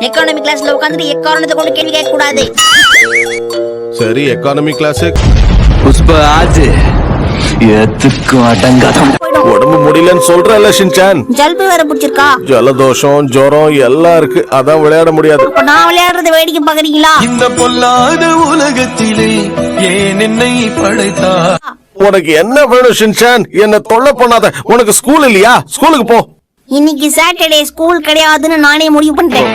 Economy கிளாஸ்ல உட்கார்ந்து எக்காரணத்தை கொண்டு கேள்வி கேட்க கூடாது. சரி எக்கானமி கிளாஸ் புஷ்பா ஆஜ் எதுக்கும் அடங்காதம். உடம்பு முடியலன்னு சொல்றல ஷின்சான். ஜல்பு வேற பிடிச்சிருக்கா, ஜலதோஷம் ஜுரம் எல்லாம் இருக்கு, அதான் விளையாட முடியாது. அப்ப நான் விளையாடுறத வேடிக்கை பாக்குறீங்களா? இந்த பொல்லாத உலகத்திலே ஏன் என்னை படைத்தா? உனக்கு என்ன வேணும் ஷின்சான்? என்ன தொல்லை பண்ணாத. உனக்கு ஸ்கூல் இல்லையா? ஸ்கூலுக்கு போ. இன்னைக்கு சாட்டர்டே ஸ்கூல் கிடையாதுன்னு நானே முடிவு பண்ணிட்டேன்.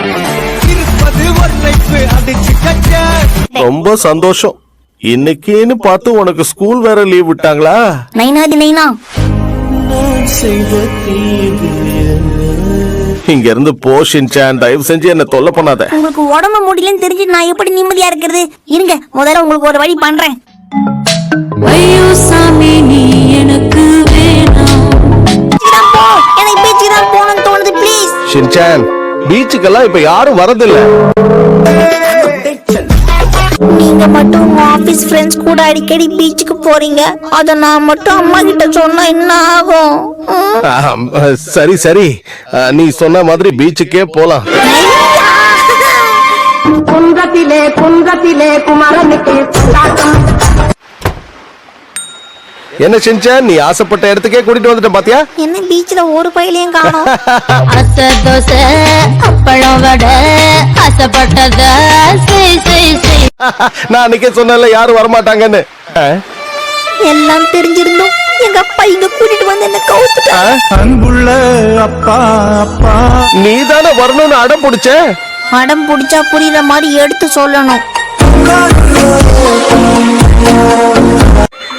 ரொம்ப சந்தோஷம். இன்னைக்குன்னு பார்த்து உனக்கு ஸ்கூல் வேற லீவ் விட்டாங்களா? நைனாதி நைனா, இங்க இருந்து போ ஷின்சான், தயவு செஞ்சு என்ன தொல்லை பண்ணாத. உங்களுக்கு உடம்பு முடியலன்னு தெரிஞ்சு நான் எப்படி நிம்மதியா இருக்கிறது? இருங்க, முதல்ல உங்களுக்கு ஒரு வழி பண்றேன். ஐயோ சாமி நீ எனக்கு வேணாம். எனக்கு பீச்சுக்கு தான் போகணும்னு தோணுது, ப்ளீஸ். ஷின்சான், பீச்சுக்கெல்லாம் இப்ப யாரும் வரதில்ல. நீங்க மட்டும் உங்க ஆபீஸ் ஃப்ரெண்ட்ஸ் கூட அடிக்கடி பீச்சுக்கு போறீங்க. அத நான் மட்டும் அம்மா கிட்ட சொன்னா என்ன ஆகும்? சரி சரி, நீ சொன்ன மாதிரி பீச்சுக்கே போலாம். குன்றத்திலே குன்றத்திலே குமரனுக்கு என்ன ஷின்சான், நீ ஆசைப்பட்ட இடத்துக்கே கூட்டிட்டு வந்துட்டேன் பாத்தியா? என்ன பீச்ல ஒரு பையிலையும் காணோம். அத்தை தோசை அப்பளம் வடை ஆசைப்பட்டத செய் செய் செய். நான் அன்னைக்கே சொன்னேன்ல யாரும் வரமாட்டாங்கன்னு. எல்லாம் தெரிஞ்சிருந்தோம் எங்க அப்பா இங்க கூட்டிட்டு வந்து என்ன கவுத்துட்டா. அன்புள்ள அப்பா அப்பா, நீ தானே வரணும்னு அடம் பிடிச்ச. அடம் பிடிச்சா புரியுற மாதிரி எடுத்து சொல்லணும்.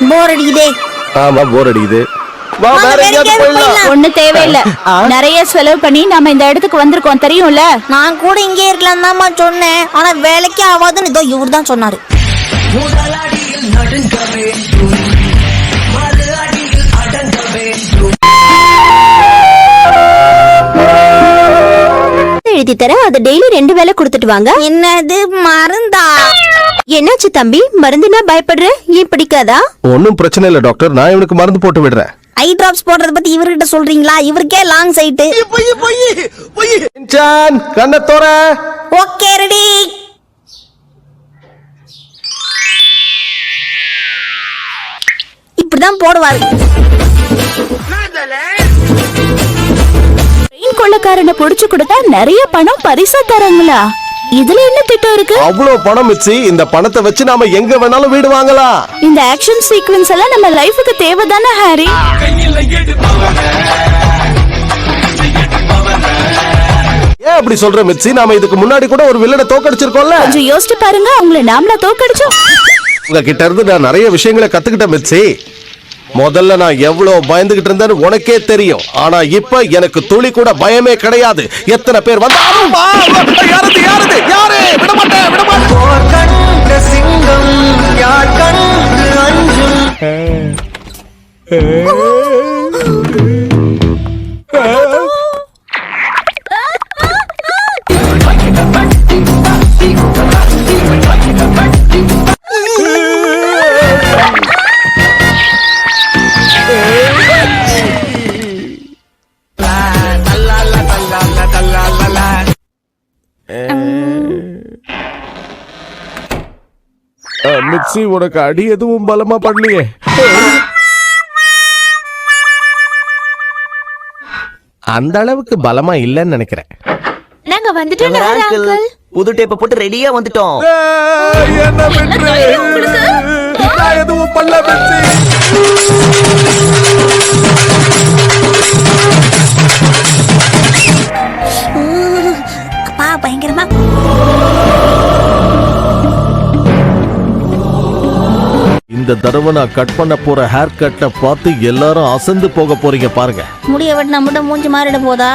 போர் அடிக்குதே. ஆமா போர் அடிக்குது. வா வேற எங்கயாவது போயிடலாம். ஒண்ணு தேவையில்ல, நிறைய செலவு பண்ணி நாம இந்த இடத்துக்கு வந்திருக்கோம் தெரியும்ல. நான் கூட இங்கே இருக்கலாம் தான் சொன்னேன், ஆனா வேலைக்கு ஆகாதுன்னு இதோ இவர் தான் சொன்னாரு. எழுதி தர அது டெய்லி 2 வேளை கொடுத்துட்டு வாங்க. என்னது மருந்தா? என்னாச்சு தம்பி, மருந்துனா பயப்படுற? ஏன் பிடிக்காதா? ஒன்னும் பிரச்சனை இல்ல டாக்டர், நான் இவனுக்கு மருந்து போட்டு விடுறேன். ஐ டிராப்ஸ் போடுறத பத்தி இவர்கிட்ட சொல்றீங்களா? இவருக்கே லாங் சைட்டு. ஷின்சான், கண்ணை தோற. Okay ready. இப்படிதான் போடுவாரு. கொள்ளக்காரனை புடிச்சு கொடுத்தா நிறைய பணம் பரிசா தராங்களா? இதுல என்ன திட்டம் இருக்கு? அவ்வளவு பணம் மிச்சி, இந்த பணத்தை வச்சு நாம எங்க வேணாலும் வீடு வாங்கலாம். இந்த ஆக்ஷன் சீக்வென்ஸ் எல்லாம் நம்ம லைஃபுக்கு தேவைதானே ஹாரி? ஏன் அப்படி சொல்ற மிச்சி? நாம இதுக்கு முன்னாடி கூட ஒரு வில்லனை தோக்கடிச்சிருக்கோம்ல. கொஞ்சம் யோசிச்சு பாருங்க, அவங்கள நாமளா தோக்கடிச்சோம். உங்ககிட்ட இருந்து நான் நிறைய விஷயங்களை கத்துக்கிட்டேன் மிச்சி. முதல்ல நான் எவ்வளவு பயந்துகிட்டு இருந்தேன்னு உனக்கே தெரியும். ஆனா இப்ப எனக்கு துளி கூட பயமே கிடையாது. எத்தனை பேர் வந்தாலும் யாரு விட மாட்டேன், விட மாட்டேன். சிங்கம் யார் கண்டு அஞ்சும். மிக்ஸி, உனக்கு அடி எதுவும் பலமா பண்ணலையே. அந்த அளவுக்கு பலமா இல்லன்னு நினைக்கிறேன். நாங்க வந்துட்டோம் அங்கிள். புது டேப்ப போட்டு ரெடியா வந்துட்டோம். நான் எதுவும் பண்ணல மிக்ஸி. அப்பா பயங்கரமா. இந்த தடவை நான் கட் பண்ண போற ஹேர் கட்டை பார்த்து எல்லாரும் அசந்து போக போறீங்க பாருங்க. முடிய வெட்டினா மட்டும் மூஞ்சி மாறிட போதா?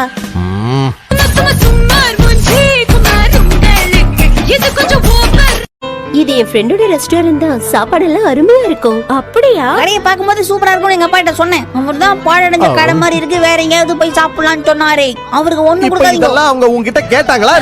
இது என் ஃப்ரெண்டோட ரெஸ்டாரண்ட் தான், சாப்பாடு எல்லாம் அருமையா இருக்கும். அப்படியா? கடையை பார்க்கும்போது சூப்பரா இருக்கும். எங்க அப்பா கிட்ட சொன்னேன். அவர் தான் பாழடைஞ்ச கடை மாதிரி இருக்கு, வேற எங்கேயாவது போய் சாப்பிடலாம்னு சொன்னாரு. அவருக்கு ஒண்ணு இப்ப கொடுக்காதீங்க. இதெல்லாம் அவங்க உங்ககிட்ட கேட்டாங்களா?